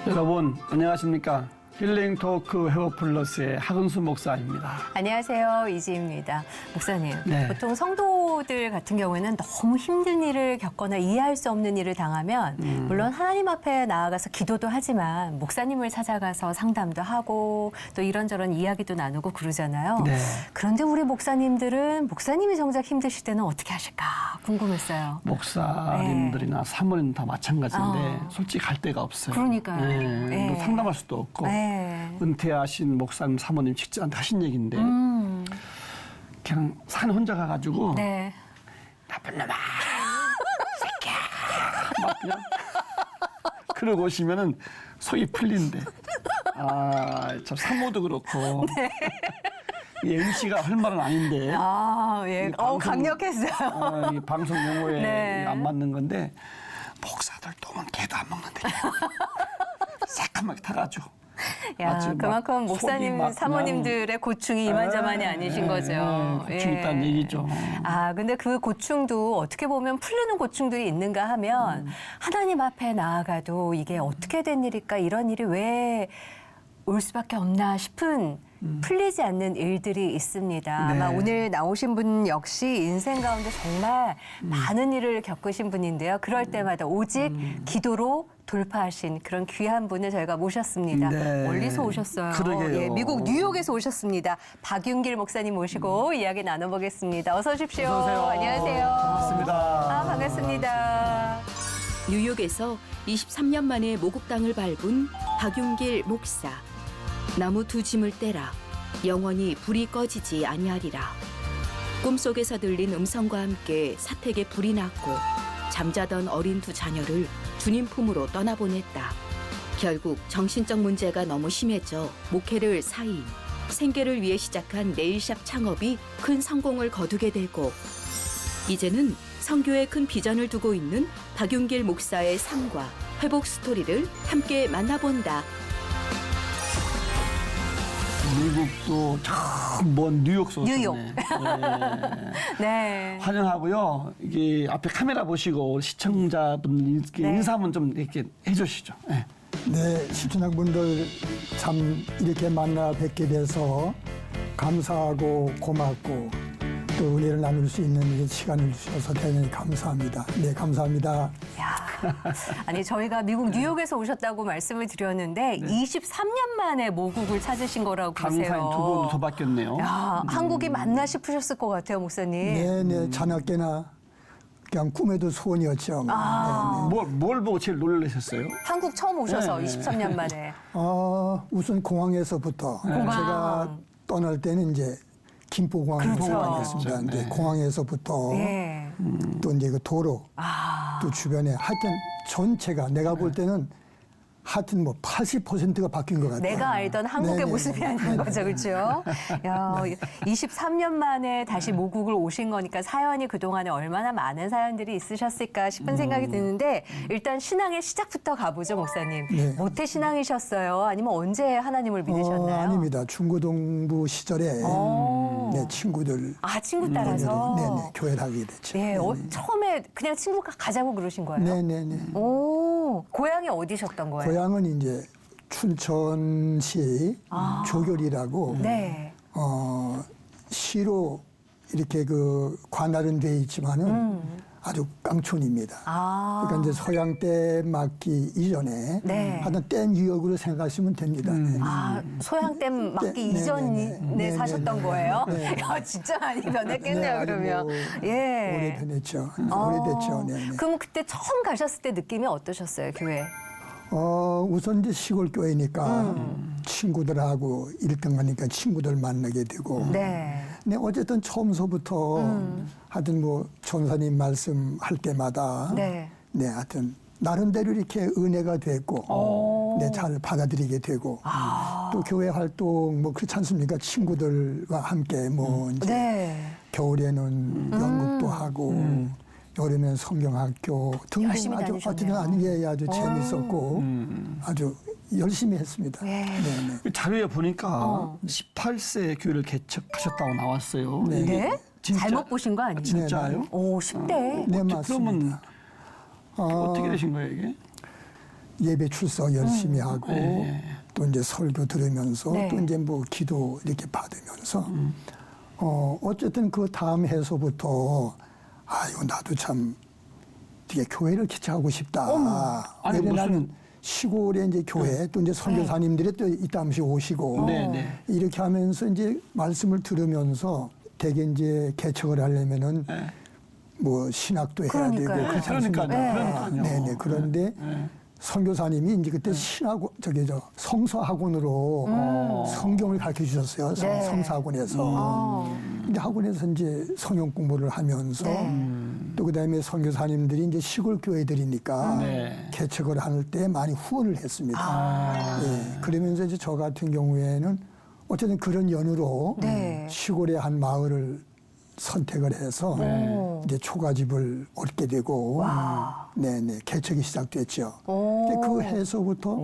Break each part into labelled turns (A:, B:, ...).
A: 여러분 안녕하십니까? 힐링 토크 회복 플러스의 하근수 목사입니다.
B: 안녕하세요. 이지입니다. 목사님,
A: 네.
B: 보통 성도들 같은 경우에는 너무 힘든 일을 겪거나 이해할 수 없는 일을 당하면 물론 하나님 앞에 나아가서 기도도 하지만 목사님을 찾아가서 상담도 하고 또 이런저런 이야기도 나누고 그러잖아요.
A: 네.
B: 그런데 우리 목사님들은 목사님이 정작 힘드실 때는 어떻게 하실까 궁금했어요.
A: 목사님들이나 사모님 다 마찬가지인데 솔직히 갈 데가 없어요.
B: 그러니까요.
A: 네.
B: 네.
A: 뭐 상담할 수도 없고
B: 네.
A: 은퇴하신 목사님, 사모님 직장한테 하신 얘기인데 그냥 산에 혼자 가가지고
B: 네.
A: 나쁜 놈아 새끼야 막 그냥 그러고 오시면은 속이 풀린대. 참 사모도 그렇고 이 MC가 할 말은 아닌데
B: 예. 강력했어요.
A: 이 방송 용어에
B: 네.
A: 안 맞는 건데 목사들 똥은 개도 안 먹는데 새까맣게 타가지고
B: 야,
A: 아주 막
B: 그만큼
A: 속이
B: 목사님,
A: 막
B: 사모님들의 고충이 이만저만이 아니신 거죠.
A: 고충이 있다는 얘기죠.
B: 근데 그 고충도 어떻게 보면 풀리는 고충들이 있는가 하면 하나님 앞에 나아가도 이게 어떻게 된 일일까, 이런 일이 왜 올 수밖에 없나 싶은 풀리지 않는 일들이 있습니다.
A: 네.
B: 아마 오늘 나오신 분 역시 인생 가운데 정말 많은 일을 겪으신 분인데요. 그럴 때마다 오직 기도로 돌파하신 그런 귀한 분을 저희가 모셨습니다.
A: 네.
B: 멀리서 오셨어요.
A: 그러게요.
B: 예, 미국 뉴욕에서 오셨습니다. 박윤길 목사님 모시고 이야기 나눠보겠습니다. 어서 오십시오.
A: 어서 오세요.
B: 안녕하세요.
A: 반갑습니다.
B: 반갑습니다.
C: 뉴욕에서 23년 만에 모국 땅을 밟은 박윤길 목사. 나무 두 짐을 떼라. 영원히 불이 꺼지지 아니하리라. 꿈속에서 들린 음성과 함께 사택에 불이 났고 잠자던 어린 두 자녀를 주님 품으로 떠나보냈다. 결국 정신적 문제가 너무 심해져 목회를 사임, 생계를 위해 시작한 네일샵 창업이 큰 성공을 거두게 되고 이제는 선교에 큰 비전을 두고 있는 박윤길 목사의 삶과 회복 스토리를 함께 만나본다.
A: 미국도 참 먼 뉴욕서
B: 뉴욕. 네.
A: 환영하고요. 이게 앞에 카메라 보시고 시청자분
B: 네.
A: 인사 한번 좀 이렇게 해주시죠. 네.
D: 네, 시청자분들 참 이렇게 만나 뵙게 돼서 감사하고 고맙고 또 은혜를 나눌 수 있는 시간을 주셔서 대단히 감사합니다. 네, 감사합니다.
B: 야, 아니 저희가 미국 뉴욕에서 오셨다고 말씀을 드렸는데 23년 만에 모국을 찾으신 거라고
A: 강사인
B: 그러세요.
A: 두 분 더 바뀌었네요.
B: 야, 한국이 맞나 싶으셨을 것 같아요, 목사님.
D: 네, 네, 자나깨나 그냥 꿈에도 소원이었죠.
A: 뭘 보고 제일 놀라셨어요?
B: 한국 처음 오셔서
A: 네.
B: 23년 만에.
D: 우선 공항에서부터
B: 공항.
D: 제가 떠날 때는 이제 김포공항에서
B: 그렇죠.
D: 다녔습니다.
A: 네.
D: 이제 공항에서부터
B: 예.
D: 또 이제 그 도로 또 주변에 하여튼 전체가 내가 볼 때는 하여튼 뭐 80%가 바뀐 것 같아요.
B: 내가 알던 한국의
D: 네네.
B: 모습이 아닌 거죠, 그렇죠? 야, 23년 만에 다시 모국을 오신 거니까 사연이 그동안에 얼마나 많은 사연들이 있으셨을까 싶은 생각이 드는데 일단 신앙의 시작부터 가보죠, 목사님.
D: 네.
B: 모태 신앙이셨어요? 아니면 언제 하나님을 믿으셨나요?
D: 아닙니다. 중고등부 시절에 네, 친구들
B: 친구 따라서?
D: 네네, 교회를 하게 됐죠.
B: 예,
D: 네네.
B: 처음에 그냥 친구가 가자고 그러신 거예요?
D: 네네네.
B: 오, 고향이 어디셨던 거예요?
D: 고향은 이제 춘천시 조결이라고
B: 네.
D: 시로 이렇게 그 관할은 돼 있지만은 아주 깡촌입니다. 그러니까 이제 서양 때 맞기 이전에
B: 네.
D: 하여튼 땐 유역으로 생각하시면 됩니다. 네.
B: 소양댐 맞기
D: 네,
B: 이전에
D: 네,
B: 사셨던
D: 네, 네.
B: 거예요?
D: 네.
B: 야, 진짜 많이 변했겠네요,
D: 네, 아주
B: 그러면.
D: 뭐
B: 예.
D: 오래 변했죠. 오래됐죠. 네, 네.
B: 그럼 그때 처음 가셨을 때 느낌이 어떠셨어요, 교회?
D: 우선 이제 시골 교회니까 친구들하고 1등 하니까 친구들 만나게 되고.
B: 네.
D: 네, 어쨌든 처음서부터 하여튼 뭐 전사님 말씀할 때마다
B: 네.
D: 네, 하여튼 나름대로 이렇게 은혜가 됐고 네, 잘 받아들이게 되고 또 교회 활동 뭐 그렇지 않습니까? 친구들과 함께 뭐 이제
B: 네.
D: 겨울에는 연극도 하고 여름엔 성경학교 등등
B: 열심히
D: 아주
B: 다니셨네요.
D: 어쨌든 게 아주 재밌었고 아주 열심히 했습니다.
B: 네.
D: 네, 네.
A: 자료에 보니까 18세 교회를 개척하셨다고 나왔어요.
D: 네.
A: 이게
B: 네?
A: 진짜-
B: 잘못 보신 거 아니에요?
A: 진짜요?
B: 오, 10대.
D: 네,
A: 그러면
D: 맞습니다.
A: 어떻게 되신 거예요, 이게?
D: 예배 출석 열심히 하고 또 이제 설교 들으면서
B: 네.
D: 또 이제 뭐 기도 이렇게 받으면서 어쨌든 그 다음 해서부터 아이고 나도 참 이게 교회를 개척하고 싶다.
A: 아니,
D: 왜냐면
A: 무슨-
D: 나는 시골에 이제 교회 또 이제 선교사님들이 또 이따금씩 오시고
A: 네, 네.
D: 이렇게 하면서 이제 말씀을 들으면서 대개 이제 개척을 하려면은 뭐 신학도 해야
B: 그러니까요.
D: 되고 그렇지
A: 그러니까요.
D: 않습니까?
A: 그러니까요.
D: 네네. 그런데 선교사님이 이제 그때 성서학원으로 성경을 가르쳐 주셨어요.
B: 네.
D: 성서학원에서. 근데 학원에서 이제 성경 공부를 하면서 또 그다음에 선교사님들이 이제 시골 교회들이니까
A: 네.
D: 개척을 할 때 많이 후원을 했습니다. 예. 그러면서 이제 저 같은 경우에는 어쨌든 그런 연유로
B: 네.
D: 시골의 한 마을을 선택을 해서 이제 초가집을 얻게 되고 네네 개척이 시작됐죠. 근데 그 해서부터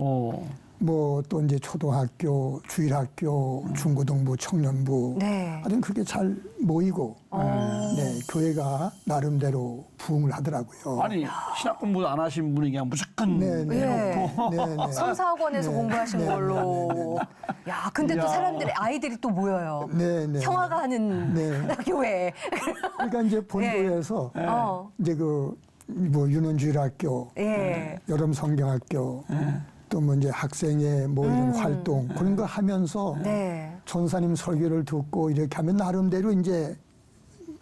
D: 뭐 또 이제 초등학교, 주일학교, 중고등부, 청년부
B: 네.
D: 하여튼 그렇게 잘 모이고 네 교회가 나름대로 부흥을 하더라고요.
A: 아니 신학 공부 안 하신 분이 그냥 무조건
D: 네, 네.
A: 해놓고
D: 네네.
B: 성사학원에서
D: 네.
B: 공부하신
D: 네,
B: 걸로. 야, 근데 또
A: 이야.
B: 사람들이 아이들이 또 모여요.
D: 네네.
B: 형아가 하는
D: 네.
B: 교회.
D: 그러니까 이제 본도에서 이제 그 뭐 윤원주일학교,
B: 예.
D: 여름 성경학교, 또 뭐 이제 학생의 뭐 이런 활동 그런 거 하면서
B: 네.
D: 전사님 설교를 듣고 이렇게 하면 나름대로 이제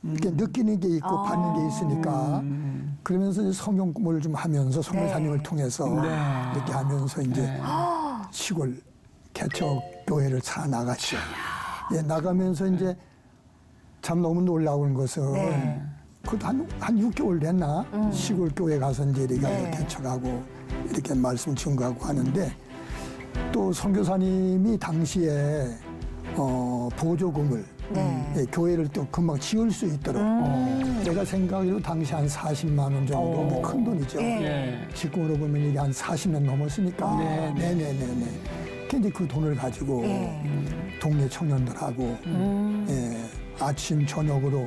D: 이렇게 느끼는 게 있고 받는 게 있으니까 그러면서 이제 성경 공부를 좀 하면서 성교사님을
B: 네.
D: 통해서 이렇게 하면서 이제 시골 개척 교회를 차 나갔죠. 예, 나가면서 이제 참 너무 놀라운 것은
B: 네.
D: 그것도 한 6개월 됐나 시골 교회 가서 이제 이렇게
B: 네.
D: 개척하고 이렇게 말씀 증거하고 하는데 또 선교사님이 당시에 보조금을
B: 네.
D: 예, 교회를 또 금방 지을 수 있도록 제가 생각으로 당시 한 40만 원 정도 큰 돈이죠.
B: 예.
A: 예.
D: 지금으로 보면 이게 한 40년 넘었으니까. 네네네네. 이제 그 돈을 가지고
B: 예.
D: 동네 청년들하고 예, 아침 저녁으로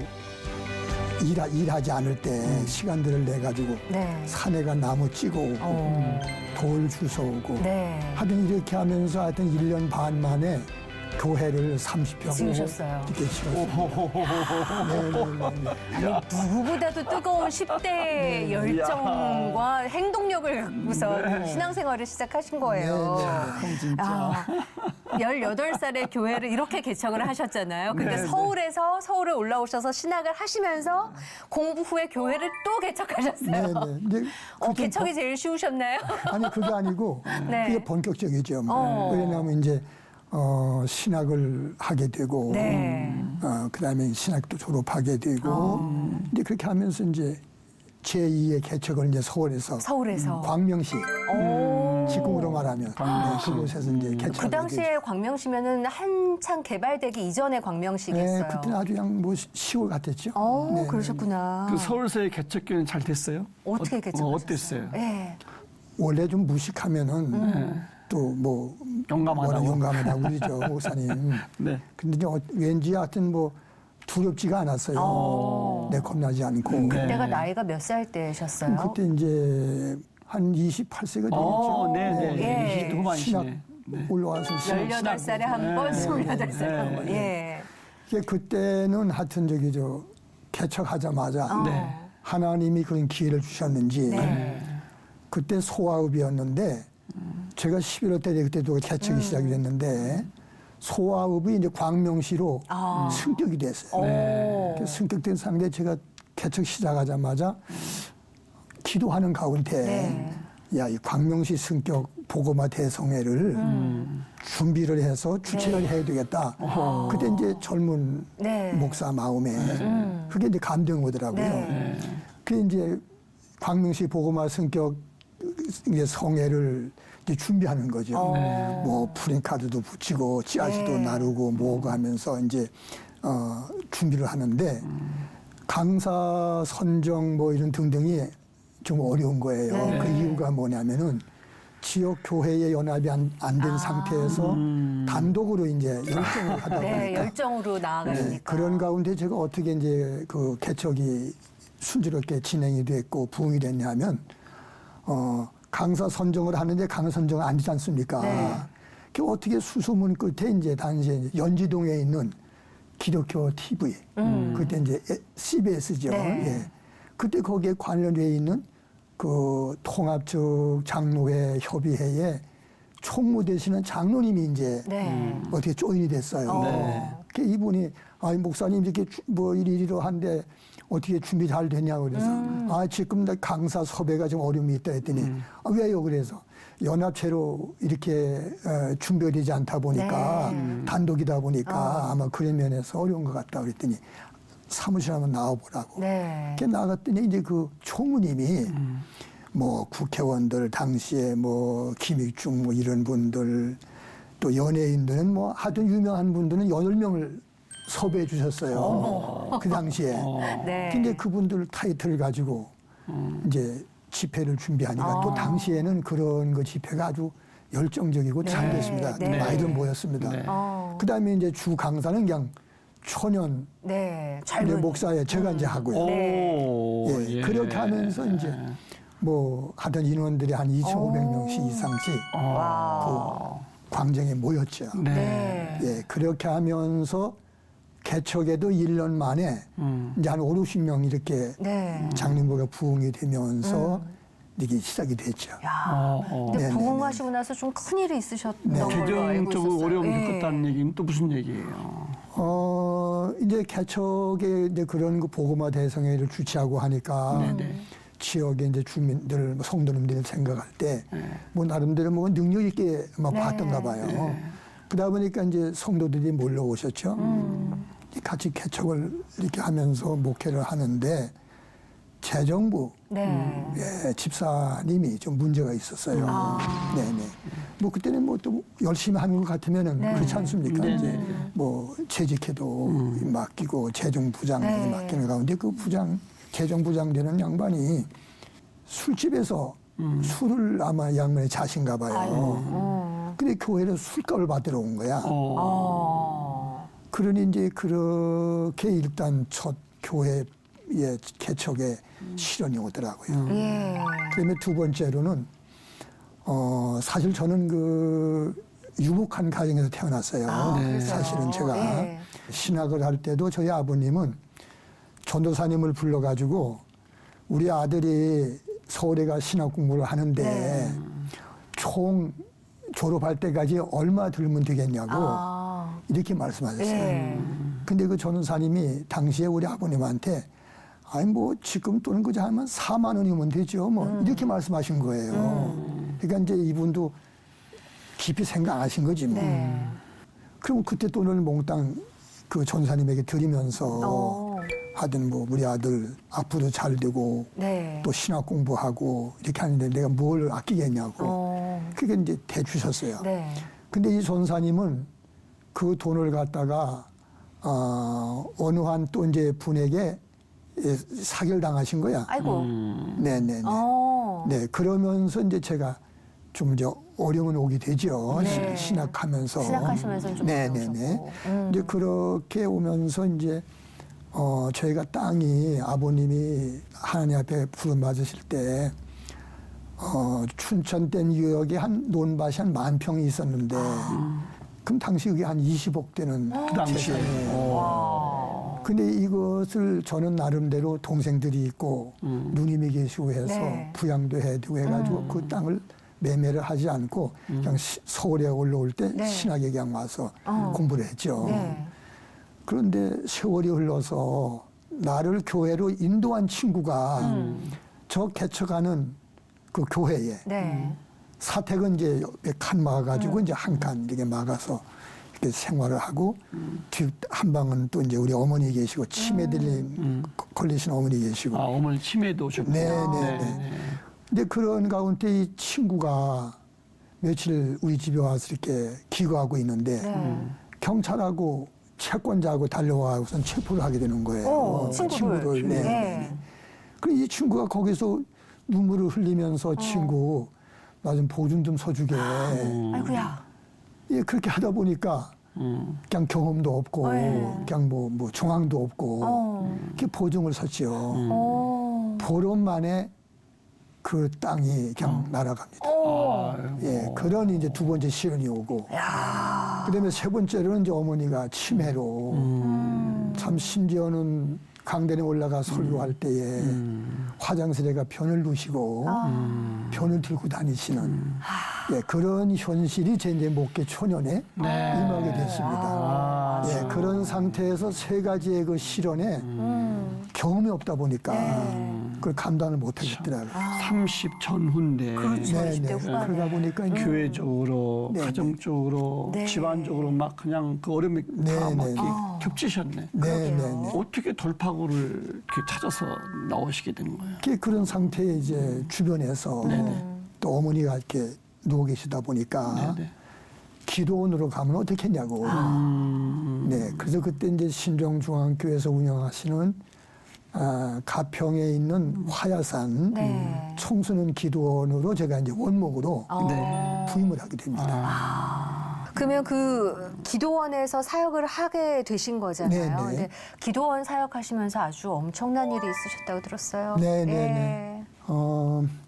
D: 일하지 않을 때 시간들을 내 가지고
B: 네.
D: 산에가 나무 찌고 오고 돌 주워오고
B: 네.
D: 하여튼 이렇게 하면서 하여튼 1년 반 만에 교회를 30평
B: 지으셨어요.
D: 이렇게 지었어요. 네네네.
B: 누구보다도 뜨거운 10대의 열정과 행동력을 갖고서 신앙생활을 시작하신 거예요.
A: 형 진짜
B: 18살에 교회를 이렇게 개척을 하셨잖아요. 근데 서울에 올라오셔서 신학을 하시면서 공부 후에 교회를 또 개척하셨어요.
D: 네네. 이제 그게
B: 개척이 제일 쉬우셨나요?
D: 아니 그게 아니고
B: 네.
D: 그게 본격적이죠. 왜냐하면 이제 신학을 하게 되고
B: 네.
D: 그다음에 신학도 졸업하게 되고 이제 그렇게 하면서 이제 제2의 개척을 이제 서울에서 광명시 지금으로 말하면 그곳에서 이제 개척을
B: 그 당시에 광명시면은 한창 개발되기 이전의 광명시겠어요.
D: 네, 그때는 아주 그냥 뭐 시골 같았죠. 네,
B: 그러셨구나.
A: 그 서울서의 개척교회는 잘 됐어요?
B: 어떻게 개척하셨어요?
A: 어땠어요?
B: 네.
D: 원래 좀 무식하면은 또 뭐
A: 용감하다고.
D: 용감하다고 그러죠 목사님.
A: 네.
D: 근데 이제 왠지 하여튼 뭐 두렵지가 않았어요. 내 겁나지 않고.
B: 그때가 나이가 몇 살 때셨어요?
D: 그때 이제 한 28세가 되겠죠.
A: 네네.
B: 예.
A: 20대 후반이시네.
D: 신학
A: 네.
D: 올라와서
B: 18살에 한 번, 28살에 한 번. 예.
D: 그때는 하여튼 저기 저 개척하자마자
A: 네.
D: 하나님이 그런 기회를 주셨는지 그때 소아읍이었는데 제가 11월 때 그때도 개척이 시작이 됐는데 소아읍이 이제 광명시로 승격이 됐어요. 그 승격된 상태 제가 개척 시작하자마자 기도하는 가운데 야, 이 광명시 승격 보고마 대성회를 준비를 해서 주최를 해야 되겠다. 그때 이제 젊은 목사 마음에 그게 이제 감동이 오더라고요. 그게 이제 광명시 보고마 승격 이제 성회를 이제 준비하는 거죠. 뭐 프랭카드도 붙이고 찌아시도 나르고 뭐고 하면서 이제 준비를 하는 강사 선정 뭐 이런 등등이 좀 어려운 거예요. 그 이유가 뭐냐면은 지역 교회의 연합이 안 된 상태에서 단독으로 이제 열정을 하다 보니까
B: 열정으로 나아가시니까.
D: 그런 가운데 제가 어떻게 이제 그 개척이 순조롭게 진행이 됐고 부흥이 됐냐면 강사 선정을 하는데 강사 선정을 안 되지 않습니까?
B: 네.
D: 그 어떻게 수소문 끝에 이제 당시에 이제 연지동에 있는 기독교 TV, 그때 이제 CBS죠.
B: 네.
D: 예. 그때 거기에 관련돼 있는 그 통합적 장로회 협의회에 총무 되시는 장로님이 이제
B: 네.
D: 어떻게 조인이 됐어요.
A: 네.
D: 그 이분이 아 목사님 이렇게 뭐 이리로 한데 어떻게 준비 잘 됐냐고 그래서 아 지금 나 강사 섭외가 좀 어려움이 있다 했더니 아, 왜요 그래서 연합체로 이렇게 준비가 되지 않다 보니까 단독이다 보니까 아마 그런 면에서 어려운 것 같다 그랬더니 사무실 한번 나와보라고.
B: 네.
D: 이렇게 나갔더니 이제 그 총무님이 뭐 국회의원들 당시에 뭐 김익중 뭐 이런 분들 또 연예인들은 뭐 하여튼 유명한 분들은 8명을 섭외해 주셨어요. 그 당시에.
B: 네.
D: 근데 그분들 타이틀을 가지고 이제 집회를 준비하니까 또 당시에는 그런 그 집회가 아주 열정적이고 잘 됐습니다.
B: 네.
D: 많이들 모였습니다.
A: 네.
D: 그 다음에 이제 주 강사는 그냥 초년
B: 네.
D: 내
B: 젊은.
D: 목사에 제가 이제 하고요.
A: 오,
D: 예,
A: 예.
D: 그렇게 하면서 이제 뭐 하던 인원들이 한 2,500명씩 이상씩 그 광장에 모였죠.
A: 네.
B: 네.
D: 예, 그렇게 하면서 개척에도 1년 만에 이제 한 5, 60명 이렇게
B: 네.
D: 장님부가 부흥이 되면서 이게 시작이 됐죠.
B: 야. 근데
D: 네네네.
B: 부흥하시고 나서 좀 큰일이 있으셨던 걸로 알고
A: 재정적으로
B: 있었어요.
A: 어려움을
B: 예.
A: 겪었다는 얘기는 또 무슨 얘기예요?
D: 이제 개척에 이제 그런 그 복음화 대성회를 주최하고 하니까
A: 네네.
D: 지역의 이제 주민들, 뭐 성도님들 생각할 때 뭐 나름대로 뭐 능력 있게 막 봤던가 봐요. 그러다 보니까 이제 성도들이 몰려 오셨죠. 같이 개척을 이렇게 하면서 목회를 하는데 재정부
B: 네.
D: 예, 집사님이 좀 문제가 있었어요. 네네. 뭐 그때는 뭐 또 열심히 하는 것 같으면은
B: 네.
D: 그렇지 않습니까?
A: 네네.
D: 이제 뭐 재직해도 맡기고 재정부장
B: 네.
D: 맡기는 가운데 그 부장 재정부장 되는 양반이 술집에서 술을 아마 양반이 자신가 봐요. 근데 교회로 술값을 받으러 온 거야. 그러니 이제 그렇게 일단 첫 교회의 개척의 실현이 오더라고요.
B: 예.
D: 그다음에 두 번째로는 사실 저는 그 유복한 가정에서 태어났어요.
A: 네.
D: 사실은 제가
B: 네.
D: 신학을 할 때도 저희 아버님은 전도사님을 불러가지고 우리 아들이 서울에 가 신학 공부를 하는데
B: 네.
D: 총 졸업할 때까지 얼마 들면 되겠냐고 이렇게 말씀하셨어요.
B: 예.
D: 근데 그 전도사님이 당시에 우리 아버님한테 아니 뭐 지금 또는 그저 하면 4만 원이면 되죠. 뭐 이렇게 말씀하신 거예요. 그러니까 이제 이분도 깊이 생각 안 하신 거지 뭐.
B: 네.
D: 그럼 그때 돈을 몽땅 그 전사님에게 드리면서 하든 뭐 우리 아들 앞으로 잘 되고
B: 네.
D: 또 신학 공부하고 이렇게 하는데 내가 뭘 아끼겠냐고. 그게 이제 대주셨어요.
B: 네.
D: 근데 이 전사님은 그 돈을 갖다가 어느 한 또 이제 분에게 사기를 당하신 거야.
B: 아이고.
D: 네네네. 네, 그러면서 이제 제가 좀 이제 어려움은 오게 되죠.
B: 네.
D: 신학하면서.
B: 신학하시면서는 좀
D: 네네네.
B: 어려우셨고.
D: 이제 그렇게 오면서 이제 저희가 땅이 아버님이 하나님 앞에 부름 받으실 때 춘천댐 유역에 한 논밭이 한 10,000평이 있었는데 그럼 당시 그게 한 20억 되는
A: 그 당시에.
D: 근데 이것을 저는 나름대로 동생들이 있고 누님이 계시고 해서
B: 네.
D: 부양도 해두고 해가지고 그 땅을 매매를 하지 않고 그냥 서울에 올라올 때
B: 네.
D: 신학에 그냥 와서 공부를 했죠.
B: 네.
D: 그런데 세월이 흘러서 나를 교회로 인도한 친구가 저 개척하는 그 교회에
B: 네.
D: 사택은 이제 옆에 칸 막아가지고 이제 한 칸 이렇게 막아서 이렇게 생활을 하고 뒤 한 방은 또 이제 우리 어머니 계시고 치매 걸리신 어머니 계시고.
A: 아, 어머니 치매도 오셨고.
D: 네네네. 근데 그런 가운데 이 친구가 며칠 우리 집에 와서 이렇게 기거하고 있는데 경찰하고 채권자하고 달려와서는 체포를 하게 되는 거예요.
B: 친구를.
D: 네.
B: 네.
D: 그럼 이 친구가 거기서 눈물을 흘리면서 친구 나 좀 보증 좀 서주게.
B: 아이고야.
D: 예, 그렇게 하다 보니까 그냥 경험도 없고 그냥 뭐 정황도 없고 이렇게 보증을 섰지요. 보름 만에 그 땅이 그냥 날아갑니다. 예, 그런 이제 두 번째 시련이 오고, 그다음에 세 번째로는 이제 어머니가 치매로 참 심지어는 강단에 올라가 설교할 때에 화장실에가 변을 두시고 변을 들고 다니시는 예, 그런 현실이 제 이제 목회 초년에 임하게 됐습니다. 예, 그런 상태에서 세 가지의 그 실현에 경험이 없다 보니까 그걸 감당을 못 하겠더라고요.
A: 30 전후인데
B: 그렇죠. 20대 후반에.
D: 그러다 보니까 이제
A: 교회적으로,
D: 네,
A: 가정적으로,
B: 네.
A: 집안적으로 막 그냥 그 어려움이
D: 네,
A: 다 막
D: 네,
A: 이렇게
D: 네.
A: 겹치셨네.
D: 네네네.
A: 어떻게 돌파구를 이렇게 찾아서 나오시게 되는 거예요?
D: 그런 상태에 이제 주변에서 또 어머니가 이렇게 누워 계시다 보니까
A: 네네.
D: 기도원으로 가면 어떻겠냐고. 네, 그래서 그때 이제 신정중앙교회에서 운영하시는 가평에 있는 화야산
B: 네.
D: 청소년 기도원으로 제가 이제 원목으로
A: 네.
D: 부임을 하게 됩니다.
B: 그러면 그 기도원에서 사역을 하게 되신 거잖아요.
D: 네네.
B: 근데 기도원 사역하시면서 아주 엄청난 일이 있으셨다고 들었어요.
D: 네네네.
B: 예.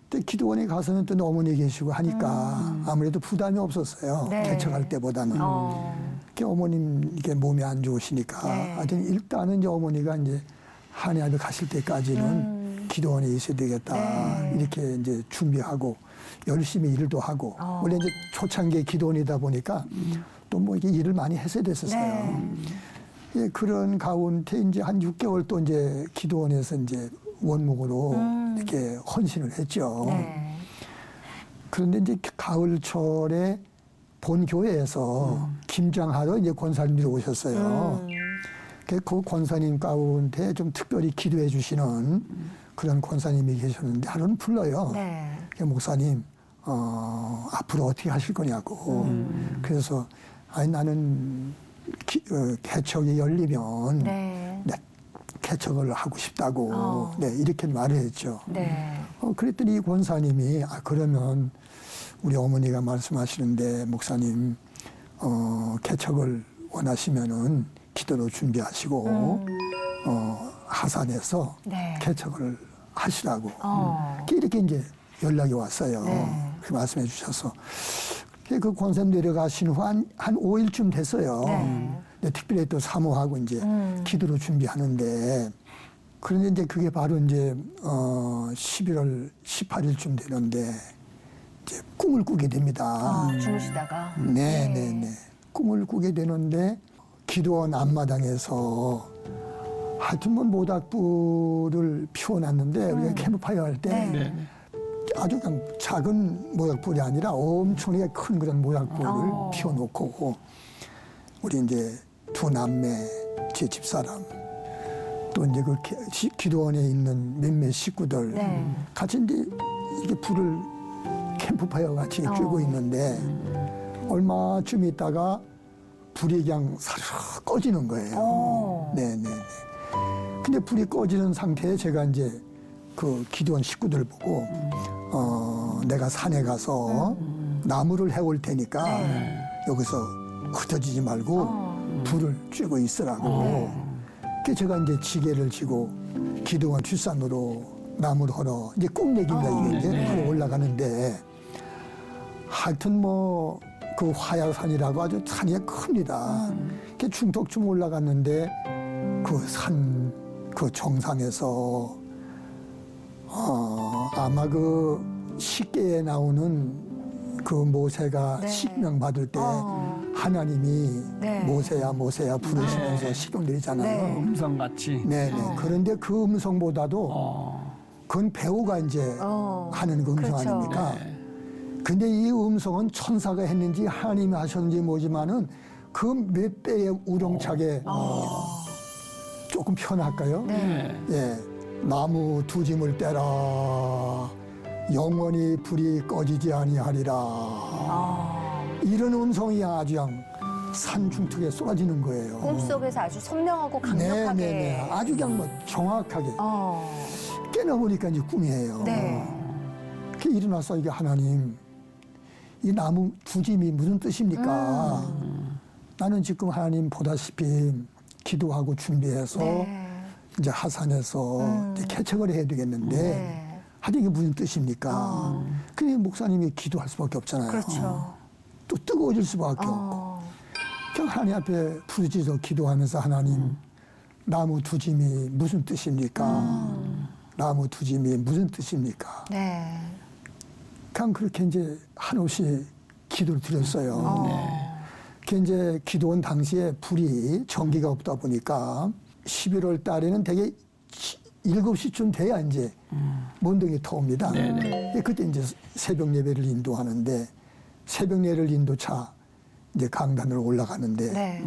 D: 근데 기도원에 가서는 또 어머니 계시고 하니까 아무래도 부담이 없었어요.
B: 네.
D: 개척할 때보다는. 이렇게 어머님 이게 몸이 안 좋으시니까
B: 네.
D: 하여튼 일단은 이제 어머니가 이제 한의학을 가실 때까지는 기도원에 있어야 되겠다
B: 네.
D: 이렇게 이제 준비하고 열심히 일도 하고 원래 이제 초창기에 기도원이다 보니까 또 뭐 이게 일을 많이 했어야 됐었어요.
B: 네.
D: 예, 그런 가운데 이제 한 6개월 또 이제 기도원에서 이제 원목으로 이렇게 헌신을 했죠.
B: 네.
D: 그런데 이제 가을철에 본 교회에서 김장하러 이제 권사님들이 오셨어요. 그 권사님 가운데 좀 특별히 기도해 주시는 그런 권사님이 계셨는데 하루는 불러요.
B: 네.
D: 목사님, 앞으로 어떻게 하실 거냐고. 그래서 아니 나는 개척이 열리면
B: 네.
D: 네, 개척을 하고 싶다고 네, 이렇게 말을 했죠.
B: 네.
D: 그랬더니 이 권사님이 그러면 우리 어머니가 말씀하시는데 목사님 개척을 원하시면은 기도로 준비하시고 하산해서
B: 네.
D: 개척을 하시라고 이렇게 이제 연락이 왔어요.
B: 네.
D: 그렇게 말씀해 주셔서 그 권사님 내려가신 후 한 5일쯤 됐어요.
B: 네.
D: 근데 특별히 또 사모하고 이제 기도로 준비하는데 그런데 이제 그게 바로 이제 11월 18일쯤 되는데 이제 꿈을 꾸게 됩니다.
B: 주무시다가.
D: 네네네. 꿈을 꾸게 되는데 기도원 앞마당에서 하여튼 뭐 모닥불을 피워놨는데 우리가 캠프파이어 할 때
A: 네.
D: 아주 그냥 작은 모닥불이 아니라 엄청나게 큰 그런 모닥불을 피워놓고 우리 이제 두 남매 제 집사람 또 이제 그 기도원에 있는 몇몇 식구들
B: 네.
D: 같이 이제 이게 불을 캠프파이어 같이 쬐고 있는데 얼마쯤 있다가 불이 그냥 사르르 꺼지는 거예요. 네네네. 근데 불이 꺼지는 상태에 제가 이제 그 기도원 식구들 보고 내가 산에 가서 나무를 해올 테니까 여기서 흩어지지 말고 불을 쬐고 있으라고. 그래서 제가 이제 지게를 지고 기도원 뒷산으로 나무를 걸어 이제 꿈얘기입니다 이게 이제 걸어 올라가는데 하여튼 뭐 그 화야산이라고 아주 산이 큽니다. 이렇게 중턱쯤 올라갔는데 그 산 그 정상에서 아마 그 식계에 나오는 그 모세가
B: 네.
D: 식명 받을 때 하나님이
B: 네.
D: 모세야 모세야 부르시면서 식용 드리잖아요.
B: 네.
A: 음성같이.
D: 네네. 그런데 그 음성보다도 그건 배우가 이제 하는 그 음성
B: 그렇죠.
D: 아닙니까?
A: 네.
D: 근데 이 음성은 천사가 했는지 하나님이 하셨는지 모르지만은 그 몇 배의 우렁차게 조금 편할까요?
B: 네.
D: 예, 나무 두 짐을 떼라 영원히 불이 꺼지지 아니하리라 이런 음성이 아주 그냥 산 중턱에 쏟아지는 거예요.
B: 꿈속에서 아주 선명하고 강력하게.
D: 네네네. 아주 그냥 뭐 정확하게 깨어보니까 이제 꿈이에요.
B: 네.
D: 이렇게 일어나서 이게 하나님 이 나무 두 짐이 무슨 뜻입니까? 나는 지금 하나님 보다시피 기도하고 준비해서
B: 네.
D: 이제 하산해서 이제 개척을 해야 되겠는데
B: 네.
D: 하여튼 이게 무슨 뜻입니까? 그냥 목사님이 기도할 수밖에 없잖아요.
B: 그렇죠.
D: 또 뜨거워질 수밖에 없고. 그냥 하나님 앞에 부르짖어 기도하면서 하나님 나무 두 짐이 무슨 뜻입니까? 나무 두 짐이 무슨 뜻입니까?
B: 네.
D: 그냥 그렇게 이제 한없이 기도를 드렸어요. 그 이제 기도원 당시에 불이 전기가 없다 보니까 11월 달에는 되게 7시쯤 돼야 이제 먼동이 터옵니다. 그때 이제 새벽 예배를 인도하는데 새벽 예배를 인도차 이제 강단으로 올라가는데
B: 네.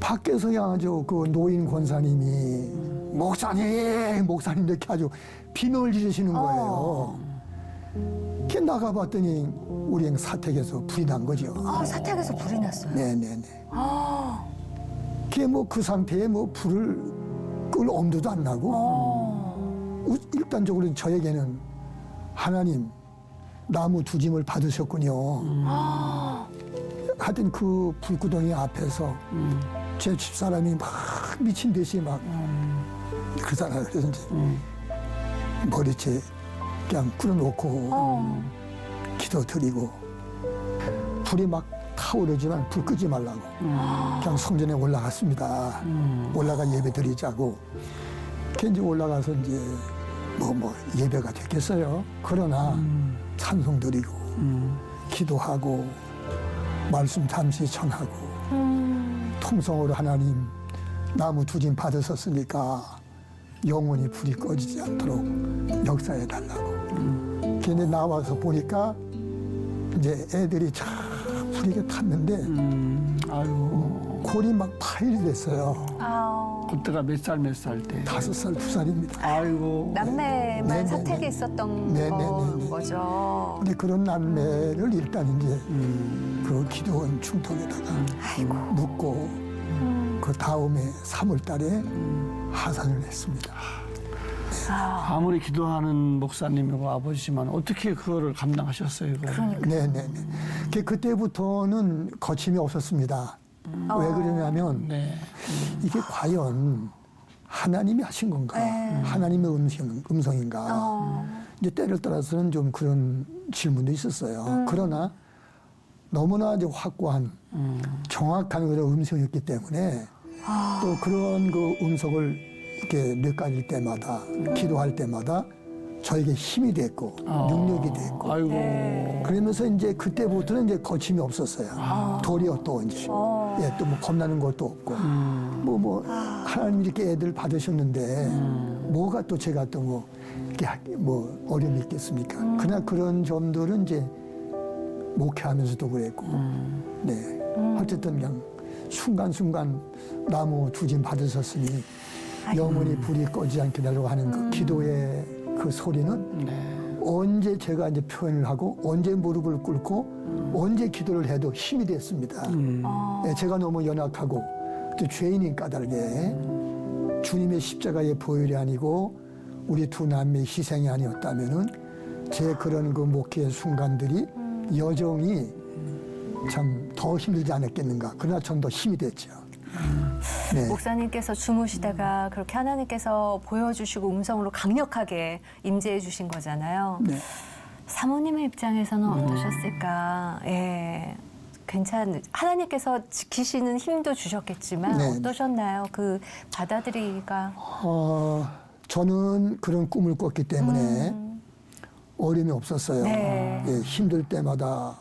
D: 밖에서 아주 그 노인 권사님이 목사님 이렇게 아주 비명을 지르시는 거예요. 이렇게 나가봤더니 우리 사택에서 불이 난 거죠.
B: 사택에서 불이 났어요.
D: 네네네. 그게 뭐 그 상태에 뭐 불을 끌 엄두도 안 나고 일단적으로 저에게는 하나님 나무 두 짐을 받으셨군요. 하여튼 그 불구덩이 앞에서 제 집사람이 막 미친 듯이 막 그러잖아요. 그래서 이제 머리채 그냥 끌어놓고 기도드리고 불이 막 타오르지만 불 끄지 말라고 그냥 성전에 올라갔습니다. 올라가 예배 드리자고. 그 이제 올라가서 이제 뭐 예배가 됐겠어요. 그러나 찬송 드리고 기도하고 말씀 잠시 전하고 통성으로 하나님 나무 두 짐 받으셨으니까 영원히 불이 꺼지지 않도록 역사해 달라고. 걔네 나와서 보니까 이제 애들이 참 불이게 탔는데
A: 아유,
D: 골이 막 파열이 됐어요.
A: 그때가 몇 살 때?
D: 5살, 2살입니다.
A: 아이고.
B: 남매만
D: 네네네.
B: 사택에 있었던
D: 네네네네.
B: 거죠.
D: 근데 그런 남매를 일단 이제 그 기도원 충통에다가 묻고 그 다음에 3월 달에 하산을 했습니다.
A: 아무리 기도하는 목사님이고 아버지지만 어떻게 그거를 감당하셨어요? 그걸?
D: 네네네. 그때부터는 거침이 없었습니다. 왜 그러냐면
A: 네.
D: 이게 과연 하나님이 하신 건가? 하나님의 음성인가? 이제 때를 따라서는 좀 그런 질문도 있었어요. 그러나 너무나 이제 확고한 정확한 그런 음성이었기 때문에 또 그런 그 음성을 이렇게 뇌까질 때마다 기도할 때마다 저에게 힘이 됐고 능력이 됐고
A: 아이고.
D: 그러면서 이제 그때부터는 이제 거침이 없었어요. 도리어 또 이제 또 뭐 겁나는 것도 없고 뭐 하나님 이렇게 애들 받으셨는데 뭐가 또 제가 또 뭐 이렇게 뭐 어려움이 있겠습니까? 그러나 그런 점들은 이제 목회하면서도 그랬고 네 어쨌든 그냥 순간순간 나무 두 짐 받으셨으니 영원히 불이 꺼지지 않게 달라고 하는 그 기도의 그 소리는
A: 네.
D: 언제 제가 이제 표현을 하고 언제 무릎을 꿇고 언제 기도를 해도 힘이 됐습니다. 예, 제가 너무 연약하고 또 죄인인 까닭에 주님의 십자가의 보혈이 아니고 우리 두 남매의 희생이 아니었다면은 제 그런 그 목회의 순간들이 여정이 참 더 힘들지 않았겠는가. 그러나 전 더 힘이 됐죠. 네.
B: 목사님께서 주무시다가 그렇게 하나님께서 보여주시고 음성으로 강력하게 임재해 주신 거잖아요.
D: 네.
B: 사모님의 입장에서는 어떠셨을까? 예. 하나님께서 지키시는 힘도 주셨겠지만
D: 네.
B: 어떠셨나요? 그 받아들이기가.
D: 저는 그런 꿈을 꿨기 때문에 어려움이 없었어요.
B: 네.
D: 예, 힘들 때마다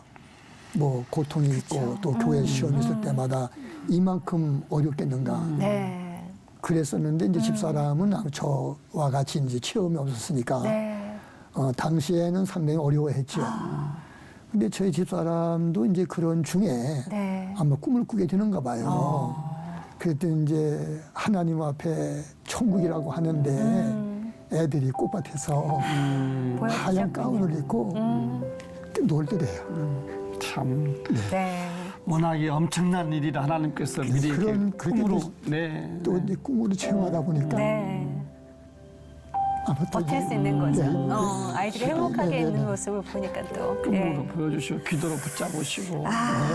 D: 뭐 고통이 있고 또 교회 시험이 있을 때마다 이만큼 어렵겠는가.
B: 네.
D: 그랬었는데 이제 집사람은 저와 같이 이제 체험이 없었으니까
B: 네.
D: 당시에는 상당히 어려워했죠. 근데 저희 집사람도 이제 그런 중에
B: 네.
D: 아마 꿈을 꾸게 되는가 봐요. 그랬더니 이제 하나님 앞에 천국이라고 하는데 애들이 꽃밭에서 하얀 가운을 입고 놀더래요.
A: 참
B: 네.
A: 워낙에 엄청난 일이라 하나님께서 미리
D: 그런
A: 이렇게 꿈으로
D: 그렇게
A: 네.
D: 또 이제 꿈으로 체험하다 보니까
B: 네. 버틸 수 있는 거죠.
D: 네.
B: 아이들이 행복하게
D: 네, 네,
B: 있는
D: 네.
B: 모습을 보니까 또.
A: 꿈으로 보여주시고 기도로 붙잡으시고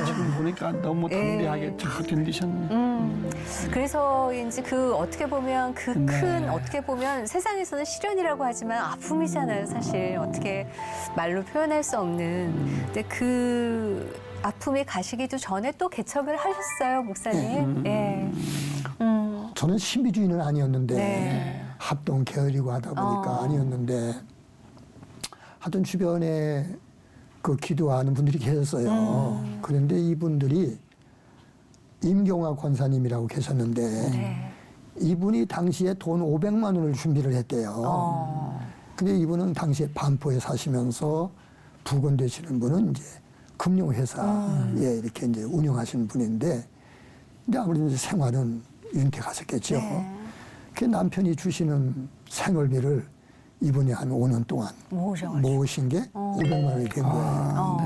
A: 지금 보니까 너무 담대하게 잘 견디셨네.
B: 그래서인지 그 어떻게 보면 그 큰
A: 네.
B: 어떻게 보면 세상에서는 시련이라고 하지만 아픔이잖아요. 사실 어떻게 말로 표현할 수 없는. 근데 그 아픔이 가시기도 전에 또 개척을 하셨어요, 목사님. 예.
D: 저는 신비주의는 아니었는데
B: 네.
D: 합동 계열이고 하다 보니까 아니었는데 하여튼 주변에 그 기도하는 분들이 계셨어요. 그런데 이분들이 임경화 권사님이라고 계셨는데
B: 네.
D: 이분이 당시에 돈 500만 원을 준비를 했대요. 근데 이분은 당시에 반포에 사시면서 부건 되시는 분은 이제 금융회사에 이렇게 이제 운영하시는 분인데 근데 아무래도 이제 생활은 윤택하셨겠죠.
B: 네.
D: 그 남편이 주시는 생활비를 이분이 한 5년 동안 모으신 게 500만 원이 된 거예요.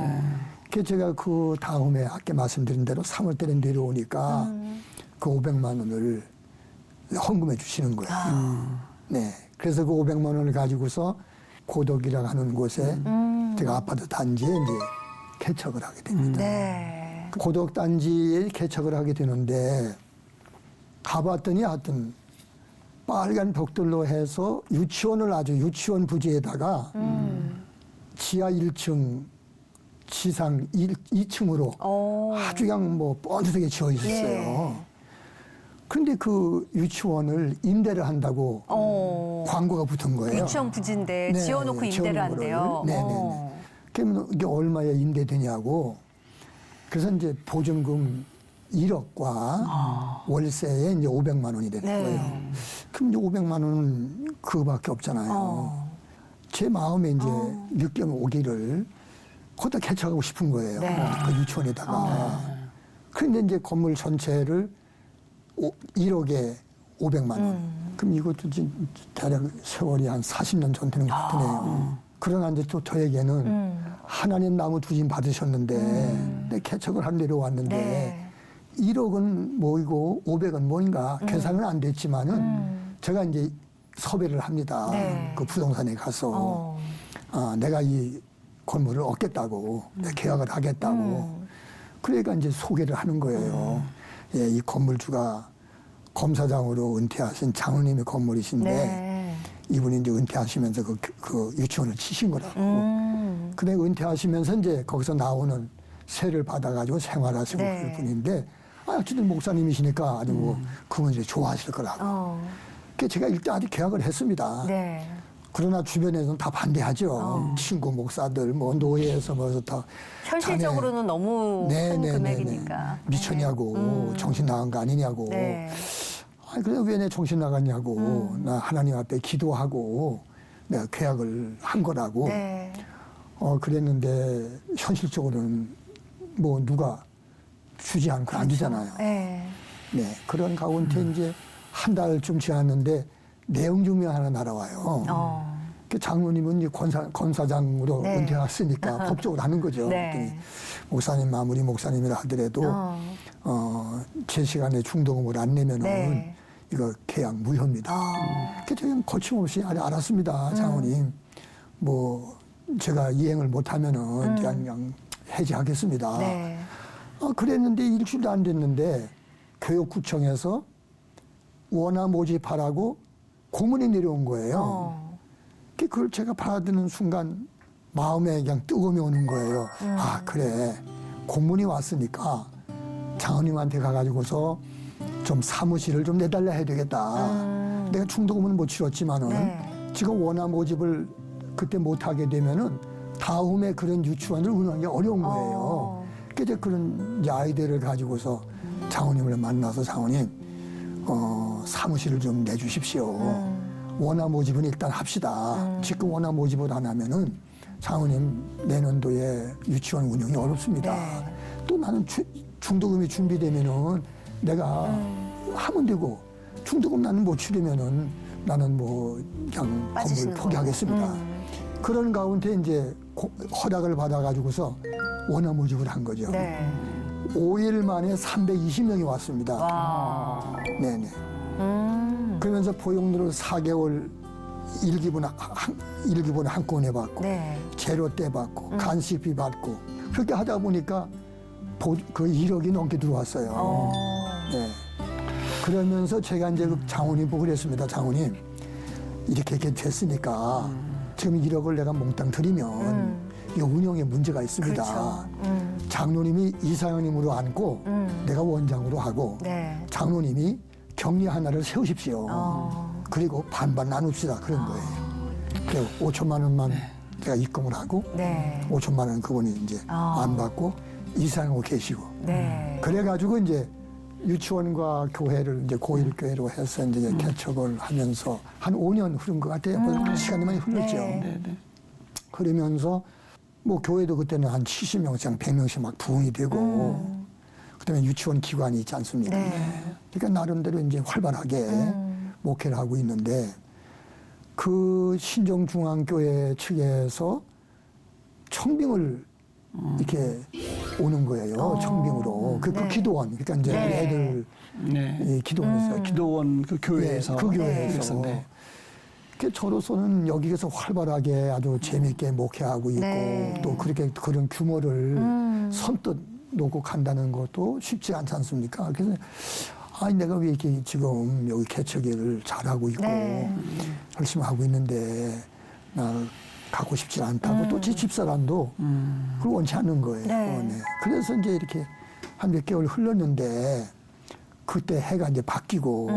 D: 그래서 제가 그 다음에 아까 말씀드린 대로 3월 달에 내려오니까 그 500만 원을 헌금해 주시는 거예요. 네. 그래서 그 500만 원을 가지고서 고덕이라고 하는 곳에 제가 아파트 단지에 이제 개척을 하게 됩니다.
B: 네.
D: 고덕 단지에 개척을 하게 되는데 가봤더니 하여튼 빨간 벽돌로 해서 유치원을 아주 유치원 부지에다가 지하 1층, 지상 2층으로 아주 그냥 뭐 뻔하게 지어 있었어요.
B: 예.
D: 그런데 그 유치원을 임대를 한다고 광고가 붙은 거예요.
B: 유치원 부지인데
D: 네,
B: 지어놓고 임대를
D: 지어놓은
B: 한대요.
D: 거를. 네네네. 그러면 이게 얼마에 임대되냐고. 그래서 이제 보증금 1억과 월세에 이제 500만 원이 되는
B: 네.
D: 거예요. 그럼 이제 500만 원은 그거밖에 없잖아요. 제 마음에 이제 느낌 오기를 거기다 개척하고 싶은 거예요.
B: 네.
D: 그 유치원에다가. 그런데 이제 건물 전체를 1억에 500만 원. 그럼 이것도 지금 대략 세월이 한 40년 전 되는 것 같으네요. 그러나 이제 또 저에게는 하나님 나무 두짐 받으셨는데 내 개척을 하러 내려왔는데
B: 네.
D: 1억은 뭐이고 500은 뭐인가 계산은 안 됐지만은 제가 이제 섭외를 합니다.
B: 네.
D: 그 부동산에 가서 내가 이 건물을 얻겠다고 내 계약을 하겠다고 그러니까 이제 소개를 하는 거예요. 예, 이 건물주가 검사장으로 은퇴하신 장로님의 건물이신데
B: 네.
D: 이분이 이제 은퇴하시면서 그 유치원을 치신 거라고. 근데 은퇴하시면서 이제 거기서 나오는 세를 받아가지고 생활하시고
B: 네.
D: 그럴 분인데 어쨌든 목사님이시니까 아주 뭐 그분 이제 좋아하실 거라고. 그래서 제가 일단 아직 계약을 했습니다.
B: 네.
D: 그러나 주변에서는 다 반대하죠. 친구 목사들 뭐 노예에서 뭐서 다
B: 현실적으로는 너무 큰 금액이니까.
D: 미쳤냐고 정신 나간 거 아니냐고.
B: 네.
D: 아니 그래 왜 내 정신 나갔냐고. 나 하나님 앞에 기도하고 내가 계약을 한 거라고.
B: 네.
D: 그랬는데 현실적으로는 뭐 누가 주지 않고 안 주잖아요.
B: 네.
D: 네, 그런 가운데 이제 한 달쯤 지났는데 내용 증명 하나 날아와요. 그 장로님은 이제 검사장으로
B: 네.
D: 은퇴했으니까 법적으로 하는 거죠.
B: 네.
D: 그랬더니 목사님 아무리 목사님이라 하더라도 제 시간에 중도금을 안 내면은
B: 네.
D: 이거 계약 무효입니다. 그래서 그냥 거침없이 알았습니다, 장로님. 뭐 제가 이행을 못하면은 그냥 해지하겠습니다.
B: 네.
D: 그랬는데 일주일도 안 됐는데 교육구청에서 원화 모집하라고 공문이 내려온 거예요. 그걸 제가 받아드는 순간 마음에 그냥 뜨거움이 오는 거예요. 아 그래 공문이 왔으니까 장로님한테 가가지고서 좀 사무실을 좀 내달라 해야 되겠다. 내가 중도금은 못 치렀지만은
B: 네.
D: 지금 원화 모집을 그때 못하게 되면은 다음에 그런 유치원을 운영하기 어려운 거예요. 그래서 그런 이제 아이디어를 가지고서 장로님을 만나서 장로님 사무실을 좀 내주십시오. 원화 모집은 일단 합시다. 지금 원화 모집을 안 하면은 장로님 내년도에 유치원 운영이 어렵습니다.
B: 네.
D: 또 나는 중도금이 준비되면은 내가 하면 되고 중도금 나는 못 치르면은 나는 뭐 그냥 건물 포기하겠습니다. 그런 가운데 이제 허락을 받아가지고서 원화 모집을 한 거죠.
B: 네.
D: 5일 만에 320명이 왔습니다.
B: 와.
D: 네네. 그러면서 보육료를 4개월 일기분 한 건 해봤고
B: 네.
D: 재료 떼봤고 간식비 받고 그렇게 하다 보니까 그 1억이 넘게 들어왔어요. 네. 그러면서 제가 이제 그 장모님 보고 그랬습니다. 장모님 이렇게 됐으니까 지금 1억을 내가 몽땅 드리면 이 운영에 문제가 있습니다.
B: 그렇죠.
D: 장로님이 이사장님으로 앉고 내가 원장으로 하고
B: 네.
D: 장로님이 격리 하나를 세우십시오. 그리고 반반 나눕시다. 그런 거예요. 그래서 5천만 원만 제가 입금을 하고
B: 네.
D: 5천만 원 그분이 이제 안 받고 이사장으로 계시고
B: 네.
D: 그래가지고 이제 유치원과 교회를 이제 고1교회로 해서 이제 개척을 하면서 한 5년 흐른 것 같아요. 벌써 시간이 많이 흘렀죠.
B: 네.
A: 네.
D: 그러면서 뭐 교회도 그때는 한 70명씩, 100명씩 막 부흥이 되고 그다음에 유치원 기관이 있지 않습니까?
B: 네.
D: 그러니까 나름대로 이제 활발하게 목회를 하고 있는데 그 신정중앙교회 측에서 청빙을 이렇게 오는 거예요. 청빙으로. 그 기도원. 그러니까 이제
B: 네.
D: 애들
A: 네.
D: 이 기도원에서
A: 기도원 그 교회에서
D: 그 교회에서.
A: 그랬었는데.
D: 그 저로서는 여기에서 활발하게 아주 재미있게 목회하고 있고
B: 네.
D: 또 그렇게 그런 규모를 선뜻 놓고 간다는 것도 쉽지 않지 않습니까? 그래서 아니 내가 왜 이렇게 지금 여기 개척일을 잘하고 있고
B: 네.
D: 열심히 하고 있는데 날 가고 싶지 않다고 또 제 집사람도 그걸 원치 않는 거예요.
B: 네.
D: 네. 그래서 이제 이렇게 한 몇 개월 흘렀는데 그때 해가 이제 바뀌고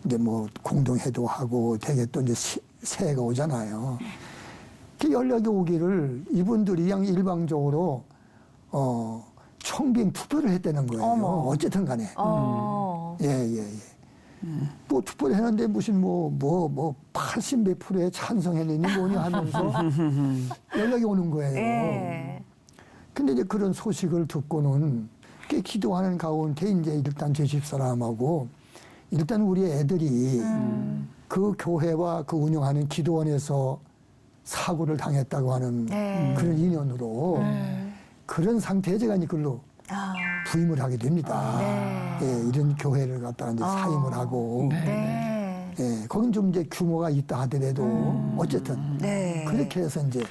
D: 이제 뭐 공동회도 하고 되게 또 이제 새해가 오잖아요. 그 연락이 오기를 이분들이 그냥 일방적으로 청빙 투표를 했다는 거예요.
B: 어머.
D: 어쨌든 간에. 예. 뭐 투표를 했는데 무슨 뭐 80 몇 프로에 찬성했느니 뭐냐 하면서 연락이 오는 거예요.
B: 예.
D: 근데 이제 그런 소식을 듣고는 꽤 기도하는 가운데 이제 일단 제 집사람하고 일단 우리 애들이 그 교회와 그 운영하는 기도원에서 사고를 당했다고 하는
B: 네.
D: 그런 인연으로 그런 상태에 제가 이걸로 부임을 하게 됩니다.
B: 네.
D: 예, 이런 교회를 갖다가 이제 사임을 하고,
B: 네.
D: 예, 거긴 좀 이제 규모가 있다 하더라도 어쨌든
B: 네.
D: 그렇게 해서 이제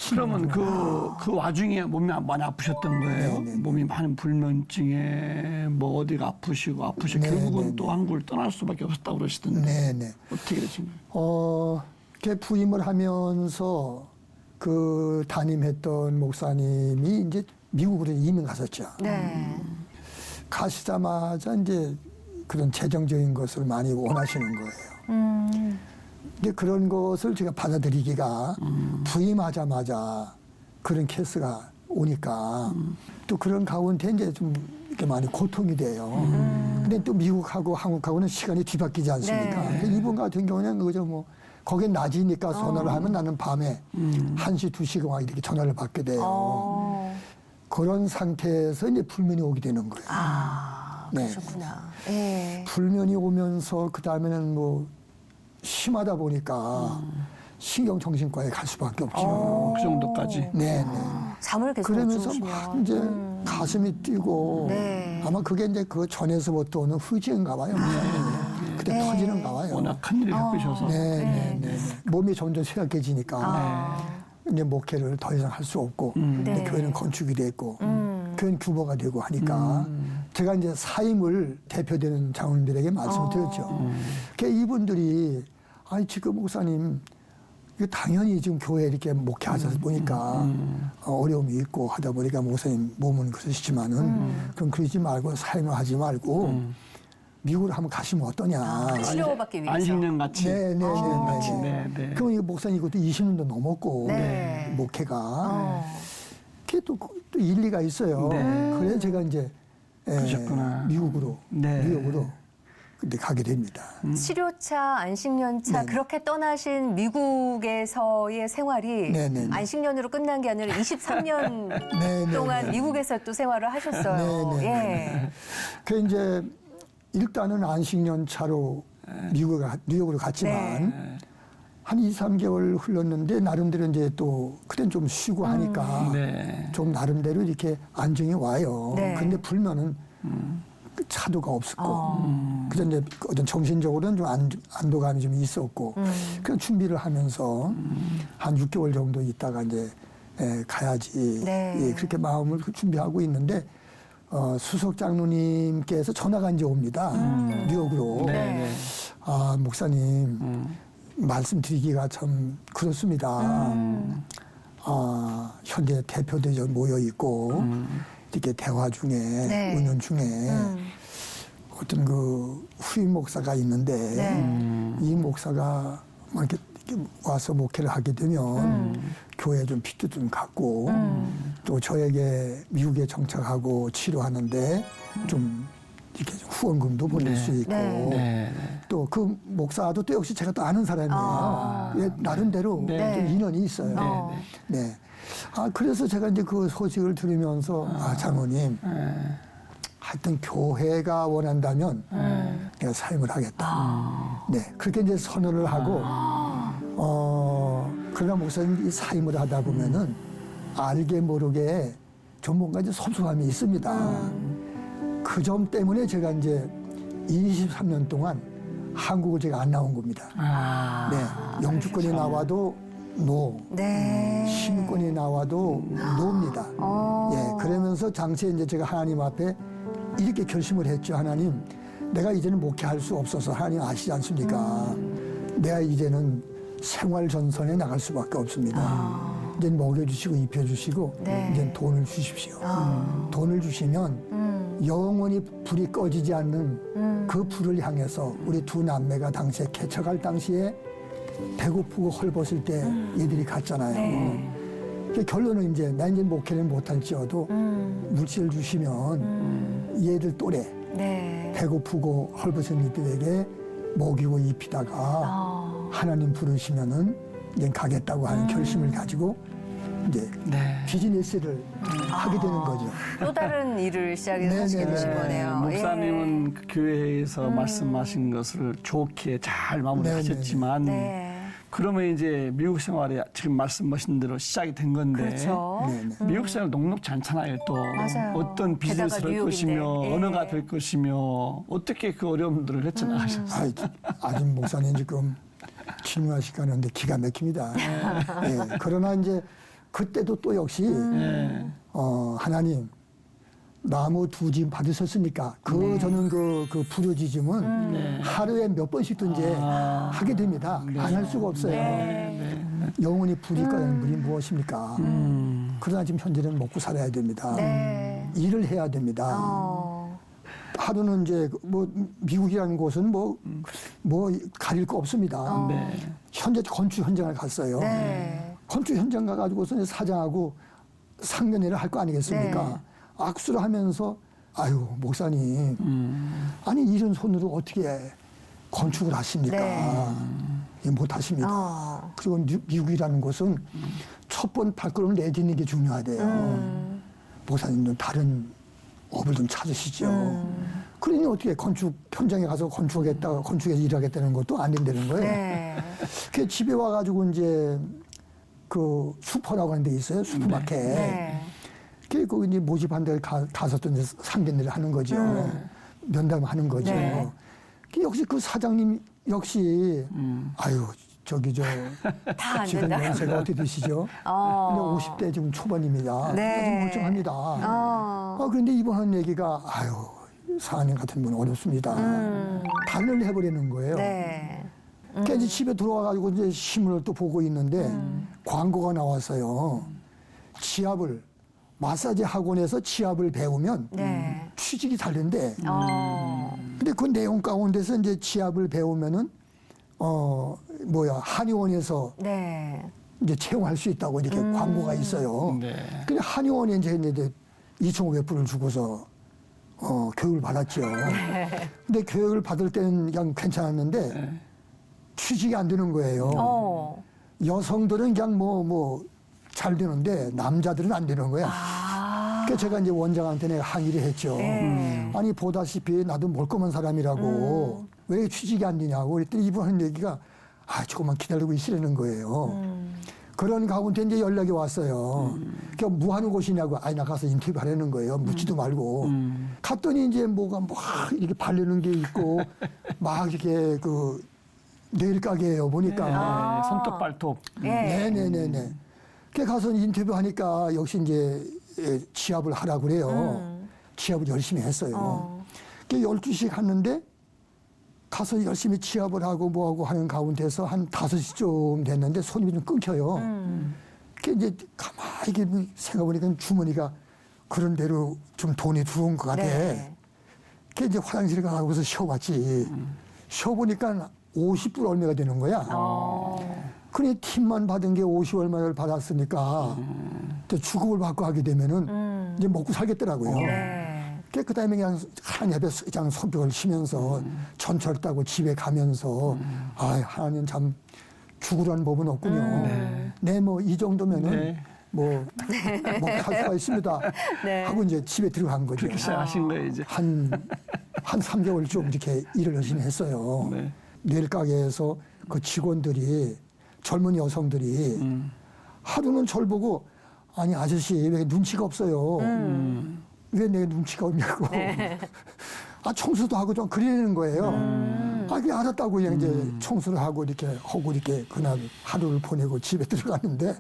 A: 그러면 그 와중에 몸이 많이 아프셨던 거예요?
D: 네.
A: 몸이 많은 불면증에 뭐 어디가 아프시고
D: 네,
A: 결국은
D: 네,
A: 또
D: 네.
A: 한국을 떠날 수밖에 없었다고 그러시던데
D: 네네.
A: 어떻게 되신 거예요?
D: 이렇게 부임을 하면서 그 담임했던 목사님이 이제 미국으로 이민 갔었죠.
B: 네.
D: 가시자마자 이제 그런 재정적인 것을 많이 원하시는 거예요. 근데 그런 것을 제가 받아들이기가 부임하자마자 그런 케이스가 오니까 또 그런 가운데 이제 좀 이렇게 많이 고통이 돼요. 근데 또 미국하고 한국하고는 시간이 뒤바뀌지 않습니까?
B: 네.
D: 근데 이분 같은 경우는 그저 뭐 거긴 낮이니까 전화를 하면 나는 밤에 1시, 2시가 막 이렇게 전화를 받게 돼요. 그런 상태에서 이제 불면이 오게 되는 거예요. 네.
B: 그렇구나. 예.
D: 불면이 오면서 그 다음에는 뭐 심하다 보니까 신경정신과에 갈 수밖에 없죠.
A: 그 정도까지.
D: 네네.
B: 잠을 계속 못
D: 그러면서 막
B: 주무시면.
D: 이제 가슴이 뛰고
B: 네.
D: 아마 그게 이제 그 전에서부터 오는 후지인가 봐요. 그때
B: 네.
D: 터지는가 봐요.
A: 워낙 큰일을 겪으셔서.
D: 네네네. 몸이 점점 쇠약해지니까 이제 목회를 더 이상 할 수 없고 이제
B: 네.
D: 교회는 건축이 됐고 교회는 규모가 되고 하니까 제가 이제 사임을 대표되는 장로님들에게 말씀을 드렸죠. 그러니까 이분들이 아니 지금 목사님 이거 당연히 지금 교회 이렇게 목회하셔서 보니까 어려움이 있고 하다 보니까 목사님 몸은 그러시지만은 그럼 그러지 말고 사임을 하지 말고 미국으로 한번 가시면 어떠냐.
B: 치료받기 위해서.
A: 안식년 같이.
D: 네네네.
A: 네.
D: 그럼 이 목사님 이것도 20년도 넘었고
B: 네.
D: 목회가 그게 또 일리가 있어요.
A: 네.
D: 그래서 제가 이제
A: 그러셨구나.
D: 미국으로
A: 네.
D: 뉴욕으로 근데 가게 됩니다.
B: 치료차, 안식년차
D: 네네.
B: 그렇게 떠나신 미국에서의 생활이
D: 네네네.
B: 안식년으로 끝난 게 아니라 23년
D: 네네네.
B: 동안 미국에서 또 생활을 하셨어요.
D: 네네네.
B: 예.
D: 그 이제 일단은 안식년차로 뉴욕으로 갔지만 한 2, 3개월 흘렀는데 나름대로 이제 또 그땐 좀 쉬고 하니까
A: 네.
D: 좀 나름대로 이렇게 안정이 와요.
B: 네.
D: 근데 불면은 차도가 없었고, 그래서 이제 어떤 정신적으로는 좀 안도감이 좀 있었고, 그런 준비를 하면서 한 6개월 정도 있다가 이제 가야지.
B: 네.
D: 예, 그렇게 마음을 준비하고 있는데, 수석 장로님께서 전화가 이제 옵니다. 뉴욕으로.
A: 네.
D: 아, 목사님, 말씀드리기가 참 그렇습니다. 현재 대표들이 모여 있고, 이렇게 대화 중에,
B: 네.
D: 운영 중에, 어떤 그 후임 목사가 있는데,
B: 네.
D: 이 목사가 뭐 이렇게 와서 목회를 하게 되면, 교회에 좀 핏도 좀 갖고, 또 저에게 미국에 정착하고 치료하는데, 좀 이렇게 후원금도 보낼 수 있고,
B: 네.
D: 또 그 목사도 또 역시 제가 또 아는 사람이에요. 예, 나름대로
A: 네.
D: 좀 인연이 있어요. 네. 아, 그래서 제가 이제 그 소식을 들으면서, 장로님, 하여튼 교회가 원한다면 내가 사임을 하겠다. 네. 그렇게 이제 선언을 하고, 그러나 목사님 이 사임을 하다 보면은 알게 모르게 좀 뭔가 이제 섭섭함이 있습니다. 그 점 때문에 제가 이제 23년 동안 한국을 제가 안 나온 겁니다. 네. 영주권이 나와도 노.
B: 네.
D: 시민권이 나와도 노입니다. 예. 그러면서 당시에 이제 제가 하나님 앞에 이렇게 결심을 했죠. 하나님, 내가 이제는 목회할 수 없어서 하나님 아시지 않습니까? 내가 이제는 생활 전선에 나갈 수밖에 없습니다. 이제 먹여주시고 입혀주시고
B: 네.
D: 이제 돈을 주십시오. 돈을 주시면 영원히 불이 꺼지지 않는 그 불을 향해서 우리 두 남매가 당시에 개척할 당시에 배고프고 헐벗을 때 얘들이 갔잖아요.
B: 네.
D: 그 결론은 이제 나 이제 목회를 못할지어도 물질을 주시면 얘들 또래
B: 네.
D: 배고프고 헐벗은 이들에게 먹이고 입히다가 하나님 부르시면은 이제 가겠다고 하는 결심을 가지고 이제
A: 네.
D: 비즈니스를 하게 되는 거죠.
B: 또 다른 일을 시작하시게
D: 네,
B: 되신
D: 네.
B: 거네요.
A: 목사님은 그 교회에서 말씀하신 것을 좋게 잘 마무리하셨지만
B: 네.
A: 그러면 이제 미국 생활이 지금 말씀하신 대로 시작이 된 건데
B: 그렇죠.
D: 네, 네.
A: 미국 생활 녹록지 않잖아요. 또
B: 맞아요.
A: 어떤 비즈니스를
B: 게다가
A: 할
B: 뉴욕인데.
A: 것이며
B: 예.
A: 언어가 될 것이며 어떻게 그 어려움들을 헤쳐나가셨어요.
D: 아주 목사님 지금 질문하시는데 기가 막힙니다. 예, 그러나 이제 그때도 또 역시 하나님 나무 두 짐 받으셨으니까 저는 그 부르짖음은 하루에 몇 번씩든지 하게 됩니다. 안 할 수가 없어요. 영원히 불이 꺼내는 불이 무엇입니까? 그러나 지금 현재는 먹고 살아야 됩니다.
B: 네.
D: 일을 해야 됩니다. 하루는 이제 뭐 미국이라는 곳은 뭐 가릴 거 없습니다.
A: 네.
D: 현재 건축 현장을 갔어요.
B: 네.
D: 건축 현장 가가지고서 이제 사장하고 상견례를 할 거 아니겠습니까?
B: 네.
D: 악수를 하면서 아유 목사님 아니 이런 손으로 어떻게 건축을 하십니까?
B: 네.
D: 못 하십니다. 그리고 미국이라는 곳은 첫 번 발걸음을 내딛는 게 중요하대요. 목사님도 다른 업을 좀 찾으시죠. 그러니 어떻게 건축 현장에 가서 건축에서 일하겠다는 것도 안 된다는 거예요.
B: 네.
D: 그 집에 와가지고 이제 그 슈퍼라고 하는 데 있어요. 슈퍼마켓.
B: 네.
D: 그 거기 이제 모집한 데 가서 또 이제 상견례를 하는 거죠. 면담하는 거죠.
B: 네.
D: 그 역시 그 사장님 역시 아유 저기
B: 다 안
D: 지금
B: 된다.
D: 연세가 어떻게 되시죠?
B: 어.
D: 50대 지금 초반입니다.
B: 네.
D: 아주 멀쩡합니다. 그런데 이번 한 얘기가 아유 사장님 같은 분은 어렵습니다. 단을 해버리는 거예요.
B: 네.
D: 그러니까 이제 집에 들어와가지고 이제 신문을 또 보고 있는데 광고가 나왔어요. 지압을 마사지 학원에서 지압을 배우면
B: 네.
D: 취직이 다른데.
B: 어.
D: 근데 그 내용 가운데서 이제 지압을 배우면은 한의원에서
B: 네.
D: 이제 채용할 수 있다고 이렇게 광고가 있어요.
A: 네.
D: 근데 한의원에 이제 2,500불을 주고서 교육을 받았죠. 근데 교육을 받을 때는 그냥 괜찮았는데 취직이 안 되는 거예요. 여성들은 그냥 잘 되는데 남자들은 안 되는 거야. 그래서 제가 이제 원장한테 내가 항의를 했죠. 아니 보다시피 나도 멀끔한 사람이라고 왜 취직이 안 되냐고 그랬더니 이분 하는 얘기가 조금만 기다리고 있으라는 거예요. 그런 가운데 이제 연락이 왔어요. 그러니까 뭐 하는 곳이냐고, 아니, 나가서 인터뷰 하려는 거예요. 묻지도 말고. 갔더니 이제 뭐가 막 이렇게 바르는 게 있고, 막 이렇게 그 네일 가게예요 보니까.
A: 네, 손톱 발톱.
D: 네네네네. 그 가서 인터뷰 하니까 역시 이제 취합을 하라고 그래요. 취합을 열심히 했어요. 그 12시 갔는데 가서 열심히 취합을 하고 뭐하고 하는 가운데서 한 5시쯤 됐는데 손님이 좀 끊겨요. 그 이제 가만히 이렇게 생각해보니까 주머니가 그런 대로 좀 돈이 들어온 것 같아.
B: 네.
D: 그 이제 화장실에 가고서 쉬어봤지. 쉬어보니까 50불 얼마가 되는 거야. 그래 팁만 받은 게 50 얼마를 받았으니까 또 주급을 받고 하게 되면은 이제 먹고 살겠더라고요.
B: 네.
D: 그 다음에 그냥 하나님 앞에 그냥 손뼉을 치면서 전철 타고 집에 가면서 아 하나님 참 죽으라는 법은 없군요. 네, 뭐 이 정도면은
A: 네.
D: 뭐 할 수가 있습니다.
B: 네.
D: 하고 이제 집에 들어간 거죠.
A: 그렇게 시작하신 거예요, 이제.
D: 한 3개월 좀 이렇게 일을 열심히 했어요.
A: 네.
D: 네일 가게에서 그 직원들이 젊은 여성들이 하루는 절 보고 아니 아저씨 왜 눈치가 없어요? 왜 내 눈치가 없냐고. 아 청소도 하고 좀 그리는 거예요. 아 그게 알았다고 그냥 이제 청소를 하고 이렇게 하고 이렇게 그날 하루를 보내고 집에 들어갔는데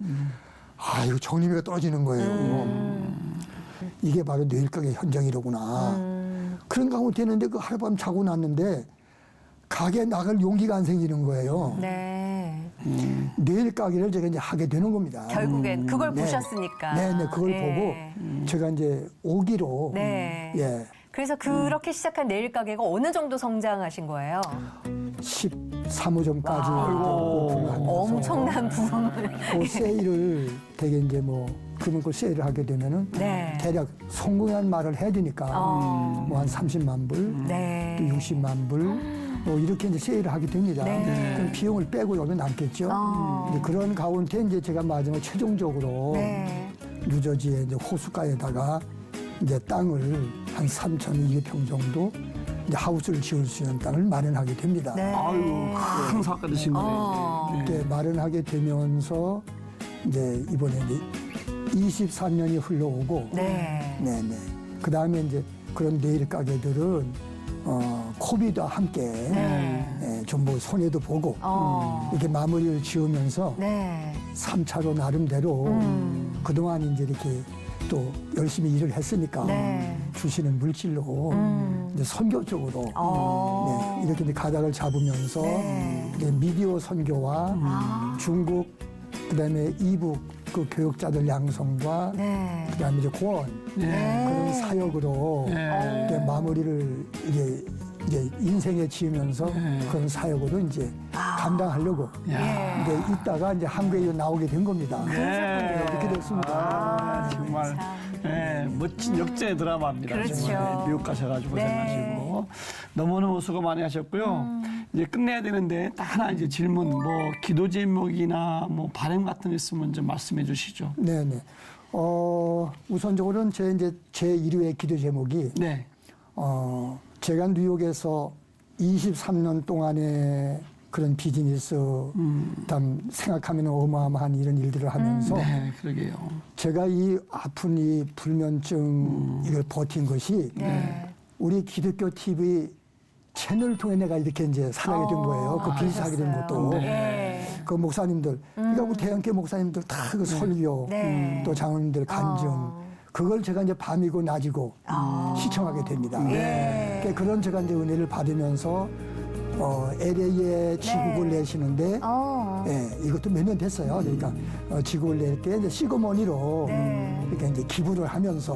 D: 아 이거 정리미가 떨어지는 거예요. 이게 바로 네일 가게 현장이로구나. 그런 가운데 있는데 그 하룻밤 자고 났는데 가게에 나갈 용기가 안 생기는 거예요.
B: 네.
D: 네일 가게를 제가 이제 하게 되는 겁니다.
B: 결국엔 그걸
D: 네.
B: 보셨으니까.
D: 네네, 그걸
B: 네.
D: 보고 제가 이제 오기로.
B: 네.
D: 예.
B: 그래서 그렇게 시작한 네일 가게가 어느 정도 성장하신 거예요?
D: 13호점까지
A: 아이고.
D: 오픈을 하면서.
B: 엄청난 부흥을.
D: 그 세일을 되게 이제 뭐, 그러면 그 세일을 하게 되면은
B: 네.
D: 대략 성공한 말을 해야 되니까 뭐 한 30만 불,
B: 네.
D: 또 60만 불, 뭐 이렇게 이제 세일을 하게 됩니다.
B: 네.
D: 그럼 비용을 빼고 여기 남겠죠. 이제 그런 가운데 이제 제가 마지막 최종적으로
B: 네.
D: 뉴저지의 이제 호숫가에다가 이제 땅을 한 3,200평 정도 이제 하우스를 지을 수 있는 땅을 마련하게 됩니다.
B: 네.
A: 아유, 큰 사업가 되신
B: 어.
A: 거네요.
D: 그때 마련하게 되면서 이제 이번에 이제 23년이 흘러오고
B: 네.
D: 네네. 그 다음에 이제 그런 네일 가게들은 코비드와 함께
B: 네.
D: 좀 뭐 손해도 보고 이렇게 마무리를 지으면서
B: 네.
D: 3차로 나름대로 그동안 이제 이렇게 또 열심히 일을 했으니까
B: 네.
D: 주시는 물질로 이제 선교 쪽으로 네, 이렇게 이제 가닥을 잡으면서
B: 네.
D: 이제 미디어 선교와 중국 그다음에 이북 그 교육자들 양성과
B: 네.
D: 그다음에 이제 구원 그런 사역으로
A: 네.
D: 이제 마무리를 이제 인생에 지으면서 그런 사역으로 이제 감당하려고
A: 야.
D: 이제 있다가 이제 한국에 나오게 된 겁니다.
A: 네.
D: 이렇게 됐습니다.
A: 아, 정말 멋진 역전의 드라마입니다.
B: 그렇죠.
A: 정말 미국 가셔가지고
B: 네.
A: 고생하시고 너무너무 수고 많이 하셨고요. 이제 끝내야 되는데 딱 하나 이제 질문, 뭐 기도 제목이나 뭐 바람 같은 거 있으면 좀 말씀해 주시죠.
D: 네네. 우선적으로는 제 1위의 기도 제목이
A: 네.
D: 제가 뉴욕에서 23년 동안의 그런 비즈니스, 다음 생각하면 어마어마한 이런 일들을 하면서
A: 네, 그러게요.
D: 제가 이 아픈 이 불면증 이걸 버틴 것이
B: 네.
D: 우리 기독교 TV 채널을 통해 내가 이렇게 이제 살아게 된 거예요. 그 비슷하게 된 것도.
B: 네.
D: 그 목사님들, 그러니까 우리 대형교 목사님들 다 그 설교,
B: 네.
D: 또 장로님들 간증, 그걸 제가 이제 밤이고 낮이고 시청하게 됩니다.
B: 네.
D: 그러니까 그런 제가 이제 은혜를 받으면서 LA에 지국을 내시는데 이것도 몇 년 됐어요. 그러니까 지국을 낼 때 이제 시그머니로
B: 네.
D: 이렇게 이제 기부를 하면서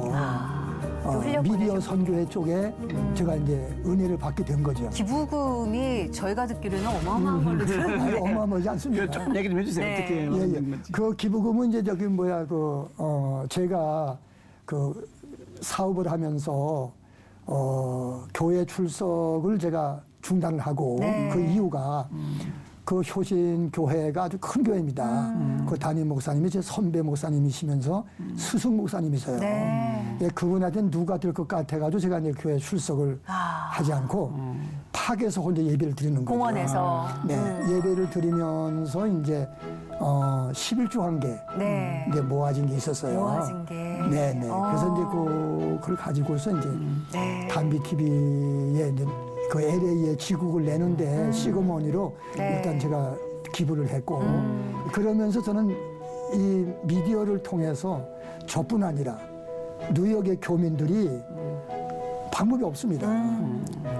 B: 흘려
D: 미디어
B: 보내셨군요.
D: 선교회 쪽에 제가 이제 은혜를 받게 된 거죠.
B: 기부금이 저희가 듣기로는 어마어마한 걸로 들었는데.
D: 아니, 어마어마하지 않습니다.
A: 이거 좀 얘기 좀 해주세요.
B: 네.
A: 어떻게
D: 예, 예.
A: 하는 건지.
D: 그 기부금은 이제 저기 뭐야 제가 그 사업을 하면서 교회 출석을 제가 중단을 하고
B: 네.
D: 그 이유가 그 효신 교회가 아주 큰 교회입니다. 그 담임 목사님이 제 선배 목사님이시면서 스승 목사님이세요.
B: 네.
D: 예, 그분한테 누가 될 것 같아가지고 제가 이제 교회 출석을 하지 않고 팍에서 혼자 예배를 드리는 거죠.
B: 공원에서.
D: 네, 예배를 드리면서 이제 11조 한 개.
B: 네.
D: 이제 모아진 게 있었어요.
B: 모아진 게.
D: 네네. 그래서 이제 그걸 가지고서 이제
B: 네.
D: 담비 TV에 그 LA에 지국을 내는데 시그머니로
B: 네.
D: 일단 제가 기부를 했고 그러면서 저는 이 미디어를 통해서 저뿐 아니라 뉴욕의 교민들이 방법이 없습니다.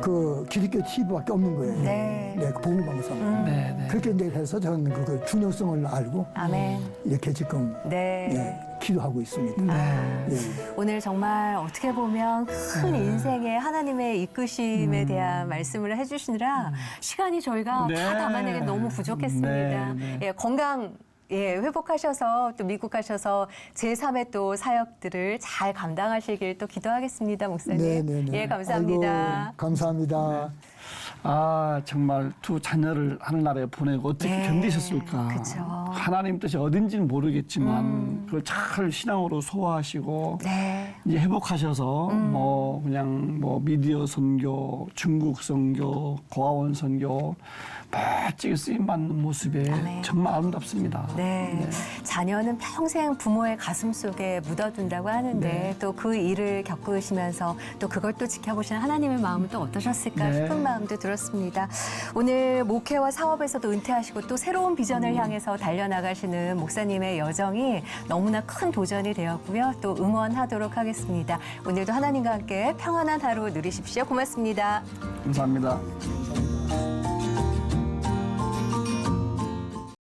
D: 그 기독교 TV밖에 없는 거예요.
B: 네.
D: 네, 그 보험방송.
A: 네, 네.
D: 그렇게 이제 해서 저는 그 중요성을 알고
B: 아멘.
D: 이렇게 지금
B: 네.
D: 예, 기도하고 있습니다.
A: 네.
D: 예.
B: 오늘 정말 어떻게 보면 큰 인생의 하나님의 이끄심에 대한 말씀을 해주시느라 시간이 저희가
A: 네.
B: 다 담아내기 너무 부족했습니다.
A: 네, 네.
B: 예, 건강 회복하셔서 또 미국 가셔서 제3의 또 사역들을 잘 감당하시길 또 기도하겠습니다, 목사님.
D: 네네네.
B: 예, 감사합니다.
D: 아이고, 감사합니다.
A: 아, 정말 두 자녀를 하늘나라에 보내고 어떻게
B: 네,
A: 견디셨을까.
B: 그쵸.
A: 하나님 뜻이 어딘지는 모르겠지만 그걸 잘 신앙으로 소화하시고
B: 네.
A: 이제 회복하셔서 뭐 그냥 뭐 미디어 선교, 중국 선교, 고아원 선교 멋지게 쓰임 받는 모습에
B: 아멘.
A: 정말 아름답습니다.
B: 네. 자녀는 평생 부모의 가슴 속에 묻어둔다고 하는데
A: 네.
B: 또 그 일을 겪으시면서 또 그걸 또 지켜보시는 하나님의 마음은 또 어떠셨을까
A: 네.
B: 싶은 마음도 들었습니다. 오늘 목회와 사업에서도 은퇴하시고 또 새로운 비전을 향해서 달려나가시는 목사님의 여정이 너무나 큰 도전이 되었고요. 또 응원하도록 하겠습니다. 오늘도 하나님과 함께 평안한 하루 누리십시오. 고맙습니다.
A: 감사합니다.
D: 감사합니다.